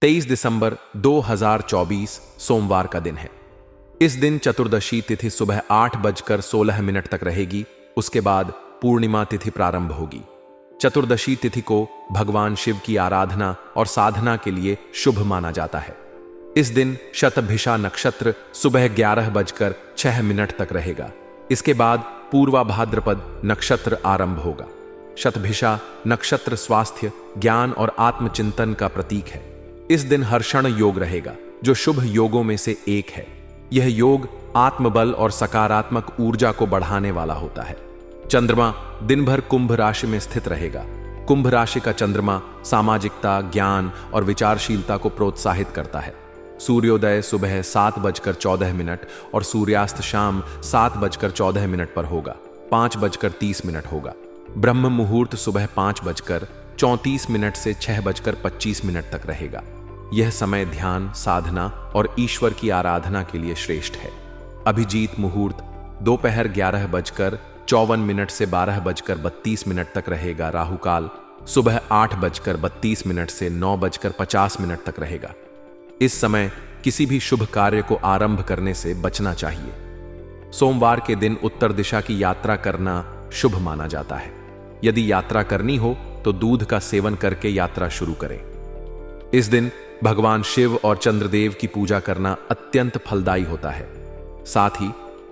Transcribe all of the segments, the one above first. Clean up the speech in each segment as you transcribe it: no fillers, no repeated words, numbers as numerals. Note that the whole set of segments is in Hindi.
23 दिसंबर 2024 सोमवार का दिन है। इस दिन चतुर्दशी तिथि सुबह 8:16 तक रहेगी। उसके बाद पूर्णिमा तिथि प्रारंभ होगी। चतुर्दशी तिथि को भगवान शिव की आराधना और साधना के लिए शुभ माना जाता है। इस दिन शतभिषा नक्षत्र सुबह 11:06 तक रहेगा। इसके बाद पूर्वा भाद्रपद नक्षत्र आरंभ होगा। शतभिषा नक्षत्र स्वास्थ्य, ज्ञान और आत्मचिंतन का प्रतीक है। इस दिन हर्षण योग रहेगा, जो शुभ योगों में से एक है। यह योग आत्मबल और सकारात्मक ऊर्जा को बढ़ाने वाला होता है। चंद्रमा दिन भर कुंभ राशि में स्थित रहेगा। कुंभ राशि का चंद्रमा सामाजिकता, ज्ञान और विचारशीलता को प्रोत्साहित करता है। सूर्योदय सुबह 7:14 और सूर्यास्त शाम 7:14 पर होगा। 5:30 होगा। ब्रह्म मुहूर्त सुबह 5:34 से 6:25 तक रहेगा। यह समय ध्यान, साधना और ईश्वर की आराधना के लिए श्रेष्ठ है। अभिजीत मुहूर्त दोपहर 11:54 से 12:32 तक रहेगा। राहुकाल सुबह 8:32 से 9:50 तक रहेगा। इस समय किसी भी शुभ कार्य को आरंभ करने से बचना चाहिए। सोमवार के दिन उत्तर दिशा की यात्रा करना शुभ माना जाता है। यदि यात्रा करनी हो तो दूध का सेवन करके यात्रा शुरू करें। इस दिन भगवान शिव और चंद्रदेव की पूजा करना अत्यंत फलदायी होता है। साथ ही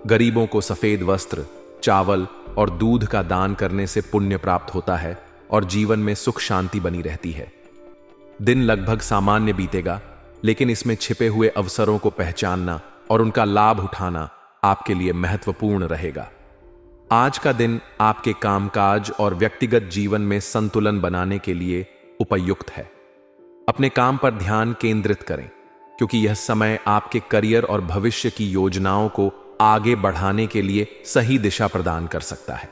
गरीबों को सफेद वस्त्र, चावल और दूध का दान करने से पुण्य प्राप्त होता है और जीवन में सुख शांति बनी रहती है। दिन लगभग सामान्य बीतेगा, लेकिन इसमें छिपे हुए अवसरों को पहचानना और उनका लाभ उठाना आपके लिए महत्वपूर्ण रहेगा। आज का दिन आपके कामकाज और व्यक्तिगत जीवन में संतुलन बनाने के लिए उपयुक्त है। अपने काम पर ध्यान केंद्रित करें, क्योंकि यह समय आपके करियर और भविष्य की योजनाओं को आगे बढ़ाने के लिए सही दिशा प्रदान कर सकता है।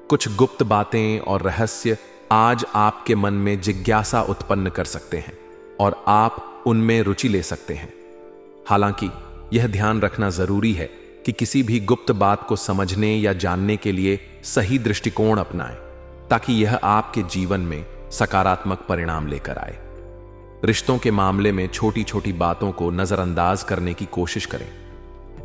कुछ गुप्त बातें और रहस्य आज आपके मन में जिज्ञासा उत्पन्न कर सकते हैं और आप उनमें रुचि ले सकते हैं। हालांकि यह ध्यान रखना जरूरी है कि किसी भी गुप्त बात को समझने या जानने के लिए सही दृष्टिकोण अपनाएं, ताकि यह आपके जीवन में सकारात्मक परिणाम लेकर आए। रिश्तों के मामले में छोटी छोटी बातों को नजरअंदाज करने की कोशिश करें।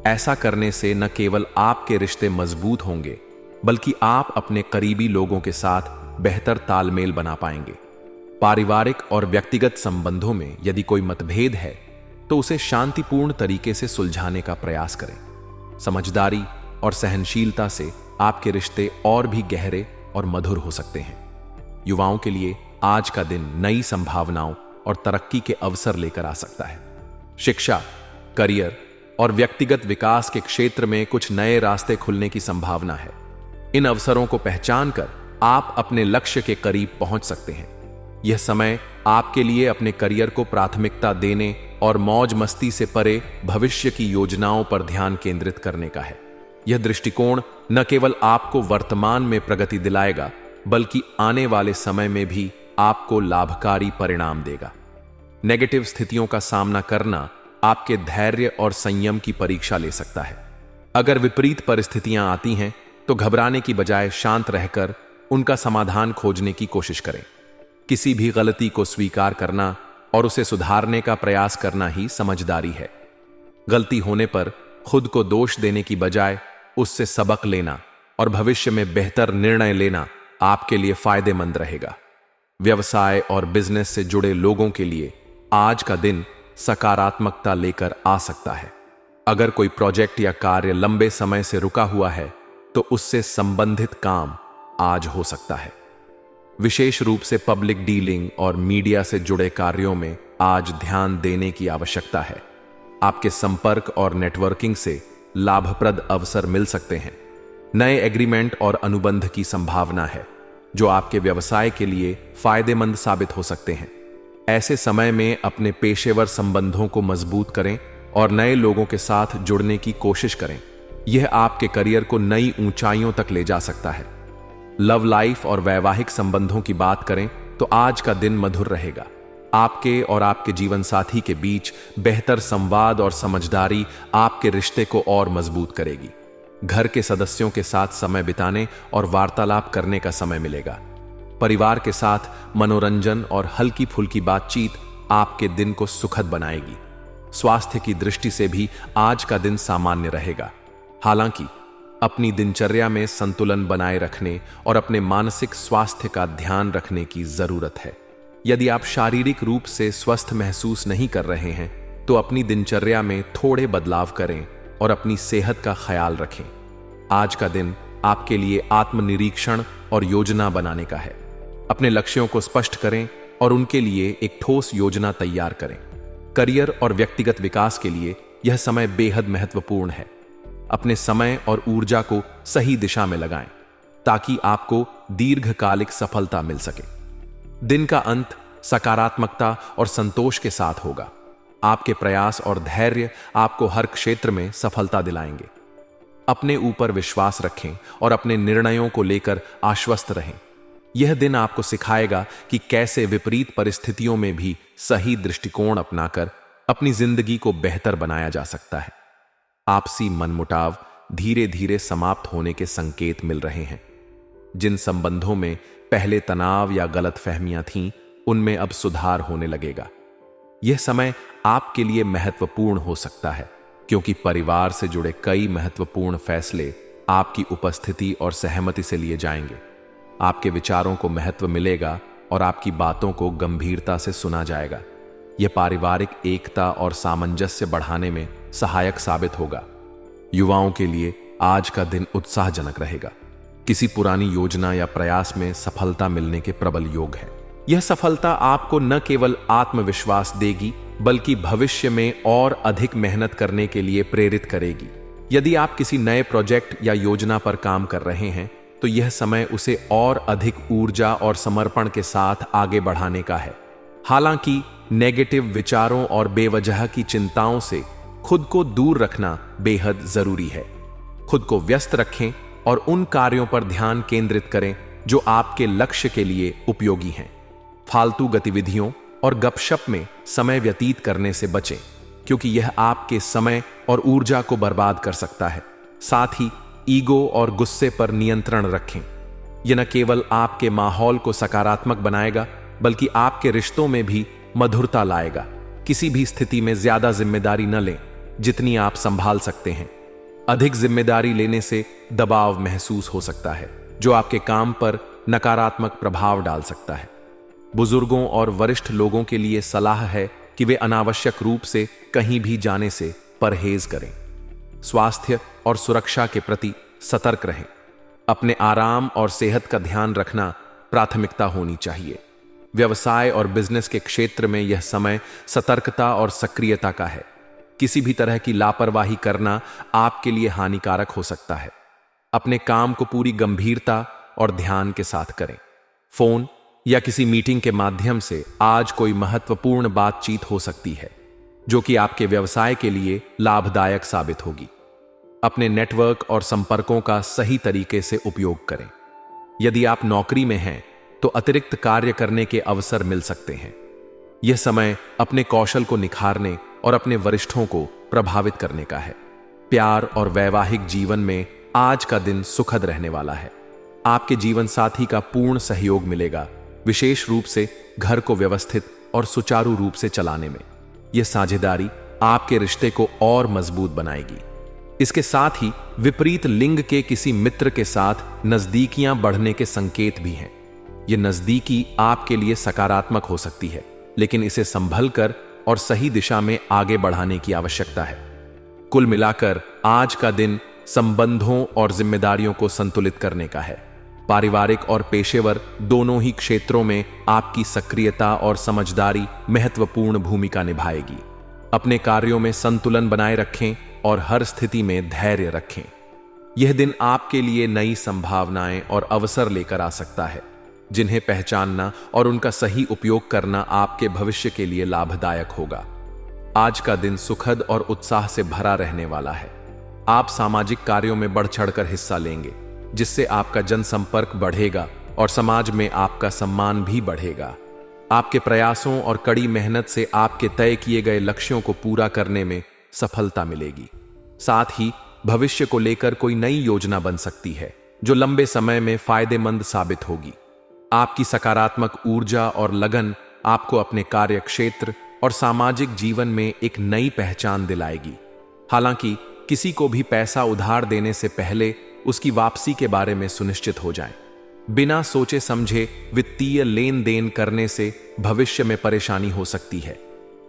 ऐसा करने से न केवल आपके रिश्ते मजबूत होंगे, बल्कि आप अपने करीबी लोगों के साथ बेहतर तालमेल बना पाएंगे। पारिवारिक और व्यक्तिगत संबंधों में यदि कोई मतभेद है तो उसे शांतिपूर्ण तरीके से सुलझाने का प्रयास करें। समझदारी और सहनशीलता से आपके रिश्ते और भी गहरे और मधुर हो सकते हैं। युवाओं के लिए आज का दिन नई संभावनाओं और तरक्की के अवसर लेकर आ सकता है। शिक्षा, करियर और व्यक्तिगत विकास के क्षेत्र में कुछ नए रास्ते खुलने की संभावना है। इन अवसरों को पहचानकर आप अपने लक्ष्य के करीब पहुंच सकते हैं। यह समय आपके लिए अपने करियर को प्राथमिकता देने और मौज मस्ती से परे भविष्य की योजनाओं पर ध्यान केंद्रित करने का है। यह दृष्टिकोण न केवल आपको वर्तमान में प्रगति दिलाएगा, बल्कि आने वाले समय में भी आपको लाभकारी परिणाम देगा। नेगेटिव स्थितियों का सामना करना आपके धैर्य और संयम की परीक्षा ले सकता है। अगर विपरीत परिस्थितियां आती हैं तो घबराने की बजाय शांत रहकर उनका समाधान खोजने की कोशिश करें। किसी भी गलती को स्वीकार करना और उसे सुधारने का प्रयास करना ही समझदारी है। गलती होने पर खुद को दोष देने की बजाय उससे सबक लेना और भविष्य में बेहतर निर्णय लेना आपके लिए फायदेमंद रहेगा। व्यवसाय और बिजनेस से जुड़े लोगों के लिए आज का दिन सकारात्मकता लेकर आ सकता है। अगर कोई प्रोजेक्ट या कार्य लंबे समय से रुका हुआ है तो उससे संबंधित काम आज हो सकता है। विशेष रूप से पब्लिक डीलिंग और मीडिया से जुड़े कार्यों में आज ध्यान देने की आवश्यकता है। आपके संपर्क और नेटवर्किंग से लाभप्रद अवसर मिल सकते हैं। नए एग्रीमेंट और अनुबंध की संभावना है, जो आपके व्यवसाय के लिए फायदेमंद साबित हो सकते हैं। ऐसे समय में अपने पेशेवर संबंधों को मजबूत करें और नए लोगों के साथ जुड़ने की कोशिश करें। यह आपके करियर को नई ऊंचाइयों तक ले जा सकता है। लव लाइफ और वैवाहिक संबंधों की बात करें तो आज का दिन मधुर रहेगा। आपके और आपके जीवन साथी के बीच बेहतर संवाद और समझदारी आपके रिश्ते को और मजबूत करेगी। घर के सदस्यों के साथ समय बिताने और वार्तालाप करने का समय मिलेगा। परिवार के साथ मनोरंजन और हल्की फुल्की बातचीत आपके दिन को सुखद बनाएगी। स्वास्थ्य की दृष्टि से भी आज का दिन सामान्य रहेगा। हालांकि अपनी दिनचर्या में संतुलन बनाए रखने और अपने मानसिक स्वास्थ्य का ध्यान रखने की जरूरत है। यदि आप शारीरिक रूप से स्वस्थ महसूस नहीं कर रहे हैं तो अपनी दिनचर्या में थोड़े बदलाव करें और अपनी सेहत का ख्याल रखें। आज का दिन आपके लिए आत्मनिरीक्षण और योजना बनाने का है। अपने लक्ष्यों को स्पष्ट करें और उनके लिए एक ठोस योजना तैयार करें। करियर और व्यक्तिगत विकास के लिए यह समय बेहद महत्वपूर्ण है। अपने समय और ऊर्जा को सही दिशा में लगाएं ताकि आपको दीर्घकालिक सफलता मिल सके। दिन का अंत सकारात्मकता और संतोष के साथ होगा। आपके प्रयास और धैर्य आपको हर क्षेत्र में सफलता दिलाएंगे। अपने ऊपर विश्वास रखें और अपने निर्णयों को लेकर आश्वस्त रहें। यह दिन आपको सिखाएगा कि कैसे विपरीत परिस्थितियों में भी सही दृष्टिकोण अपनाकर अपनी जिंदगी को बेहतर बनाया जा सकता है। आपसी मनमुटाव धीरे धीरे समाप्त होने के संकेत मिल रहे हैं। जिन संबंधों में पहले तनाव या गलतफहमियां थीं, उनमें अब सुधार होने लगेगा। यह समय आपके लिए महत्वपूर्ण हो सकता है क्योंकि परिवार से जुड़े कई महत्वपूर्ण फैसले आपकी उपस्थिति और सहमति से लिए जाएंगे। आपके विचारों को महत्व मिलेगा और आपकी बातों को गंभीरता से सुना जाएगा। यह पारिवारिक एकता और सामंजस्य बढ़ाने में सहायक साबित होगा। युवाओं के लिए आज का दिन उत्साहजनक रहेगा। किसी पुरानी योजना या प्रयास में सफलता मिलने के प्रबल योग है। यह सफलता आपको न केवल आत्मविश्वास देगी बल्कि भविष्य में और अधिक मेहनत करने के लिए प्रेरित करेगी। यदि आप किसी नए प्रोजेक्ट या योजना पर काम कर रहे हैं तो यह समय उसे और अधिक ऊर्जा और समर्पण के साथ आगे बढ़ाने का है। हालांकि नेगेटिव विचारों और बेवजह की चिंताओं से खुद को दूर रखना बेहद जरूरी है। खुद को व्यस्त रखें और उन कार्यों पर ध्यान केंद्रित करें जो आपके लक्ष्य के लिए उपयोगी हैं। फालतू गतिविधियों और गपशप में समय व्यतीत करने से बचें क्योंकि यह आपके समय और ऊर्जा को बर्बाद कर सकता है। साथ ही ईगो और गुस्से पर नियंत्रण रखें। यह न केवल आपके माहौल को सकारात्मक बनाएगा बल्कि आपके रिश्तों में भी मधुरता लाएगा। किसी भी स्थिति में ज्यादा जिम्मेदारी न लें जितनी आप संभाल सकते हैं। अधिक जिम्मेदारी लेने से दबाव महसूस हो सकता है जो आपके काम पर नकारात्मक प्रभाव डाल सकता है। बुजुर्गों और वरिष्ठ लोगों के लिए सलाह है कि वे अनावश्यक रूप से कहीं भी जाने से परहेज करें। स्वास्थ्य और सुरक्षा के प्रति सतर्क रहें। अपने आराम और सेहत का ध्यान रखना प्राथमिकता होनी चाहिए। व्यवसाय और बिजनेस के क्षेत्र में यह समय सतर्कता और सक्रियता का है। किसी भी तरह की लापरवाही करना आपके लिए हानिकारक हो सकता है। अपने काम को पूरी गंभीरता और ध्यान के साथ करें। फोन या किसी मीटिंग के माध्यम से आज कोई महत्वपूर्ण बातचीत हो सकती है जो कि आपके व्यवसाय के लिए लाभदायक साबित होगी। अपने नेटवर्क और संपर्कों का सही तरीके से उपयोग करें। यदि आप नौकरी में हैं तो अतिरिक्त कार्य करने के अवसर मिल सकते हैं। यह समय अपने कौशल को निखारने और अपने वरिष्ठों को प्रभावित करने का है। प्यार और वैवाहिक जीवन में आज का दिन सुखद रहने वाला है। आपके जीवन साथी का पूर्ण सहयोग मिलेगा, विशेष रूप से घर को व्यवस्थित और सुचारू रूप से चलाने में। यह साझेदारी आपके रिश्ते को और मजबूत बनाएगी। इसके साथ ही विपरीत लिंग के किसी मित्र के साथ नजदीकियां बढ़ने के संकेत भी हैं। यह नजदीकी आपके लिए सकारात्मक हो सकती है, लेकिन इसे संभल कर और सही दिशा में आगे बढ़ाने की आवश्यकता है। कुल मिलाकर आज का दिन संबंधों और जिम्मेदारियों को संतुलित करने का है। पारिवारिक और पेशेवर दोनों ही क्षेत्रों में आपकी सक्रियता और समझदारी महत्वपूर्ण भूमिका निभाएगी। अपने कार्यों में संतुलन बनाए रखें और हर स्थिति में धैर्य रखें। यह दिन आपके लिए नई संभावनाएं और अवसर लेकर आ सकता है, जिन्हें पहचानना और उनका सही उपयोग करना आपके भविष्य के लिए लाभदायक होगा। आज का दिन सुखद और उत्साह से भरा रहने वाला है। आप सामाजिक कार्यों में बढ़ चढ़कर हिस्सा लेंगे, जिससे आपका जनसंपर्क बढ़ेगा और समाज में आपका सम्मान भी बढ़ेगा। आपके प्रयासों और कड़ी मेहनत से आपके तय किए गए लक्ष्यों को पूरा करने में सफलता मिलेगी। साथ ही भविष्य को लेकर कोई नई योजना बन सकती है जो लंबे समय में फायदेमंद साबित होगी। आपकी सकारात्मक ऊर्जा और लगन आपको अपने कार्य क्षेत्र और सामाजिक जीवन में एक नई पहचान दिलाएगी। हालांकि किसी को भी पैसा उधार देने से पहले उसकी वापसी के बारे में सुनिश्चित हो जाएं। बिना सोचे समझे वित्तीय लेन देन करने से भविष्य में परेशानी हो सकती है।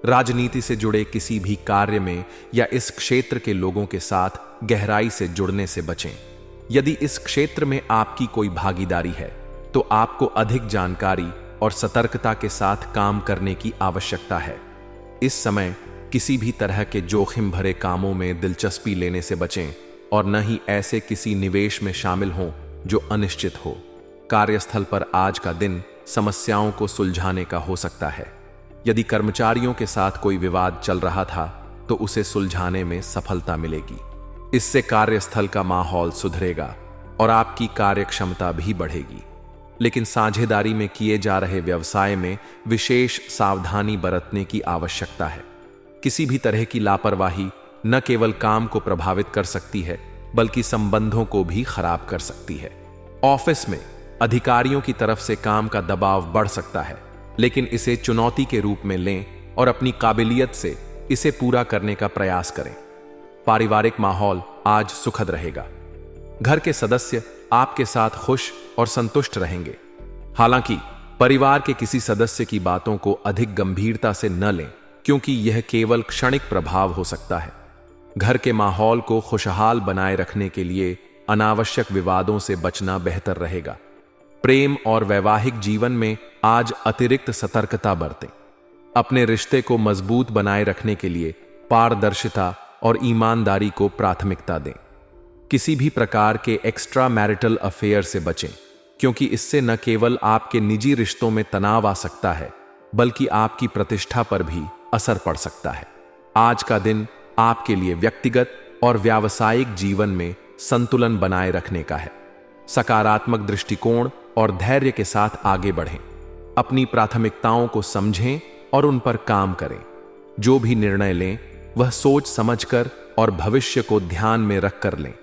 राजनीति से जुड़े किसी भी कार्य में या इस क्षेत्र के लोगों के साथ गहराई से जुड़ने से बचें। यदि इस क्षेत्र में आपकी कोई भागीदारी है तो आपको अधिक जानकारी और सतर्कता के साथ काम करने की आवश्यकता है। इस समय किसी भी तरह के जोखिम भरे कामों में दिलचस्पी लेने से बचें और न ही ऐसे किसी निवेश में शामिल हों जो अनिश्चित हो। कार्यस्थल पर आज का दिन समस्याओं को सुलझाने का हो सकता है। यदि कर्मचारियों के साथ कोई विवाद चल रहा था तो उसे सुलझाने में सफलता मिलेगी। इससे कार्यस्थल का माहौल सुधरेगा और आपकी कार्यक्षमता भी बढ़ेगी। लेकिन साझेदारी में किए जा रहे व्यवसाय में विशेष सावधानी बरतने की आवश्यकता है। किसी भी तरह की लापरवाही न केवल काम को प्रभावित कर सकती है बल्कि संबंधों को भी खराब कर सकती है। ऑफिस में अधिकारियों की तरफ से काम का दबाव बढ़ सकता है, लेकिन इसे चुनौती के रूप में लें और अपनी काबिलियत से इसे पूरा करने का प्रयास करें। पारिवारिक माहौल आज सुखद रहेगा। घर के सदस्य आपके साथ खुश और संतुष्ट रहेंगे। हालांकि परिवार के किसी सदस्य की बातों को अधिक गंभीरता से न लें, क्योंकि यह केवल क्षणिक प्रभाव हो सकता है। घर के माहौल को खुशहाल बनाए रखने के लिए अनावश्यक विवादों से बचना बेहतर रहेगा। प्रेम और वैवाहिक जीवन में आज अतिरिक्त सतर्कता बरतें। अपने रिश्ते को मजबूत बनाए रखने के लिए पारदर्शिता और ईमानदारी को प्राथमिकता दें। किसी भी प्रकार के एक्स्ट्रा मैरिटल अफेयर से बचें, क्योंकि इससे न केवल आपके निजी रिश्तों में तनाव आ सकता है बल्कि आपकी प्रतिष्ठा पर भी असर पड़ सकता है। आज का दिन आपके लिए व्यक्तिगत और व्यावसायिक जीवन में संतुलन बनाए रखने का है। सकारात्मक दृष्टिकोण और धैर्य के साथ आगे बढ़ें। अपनी प्राथमिकताओं को समझें और उन पर काम करें। जो भी निर्णय लें वह सोच समझकर और भविष्य को ध्यान में रखकर लें।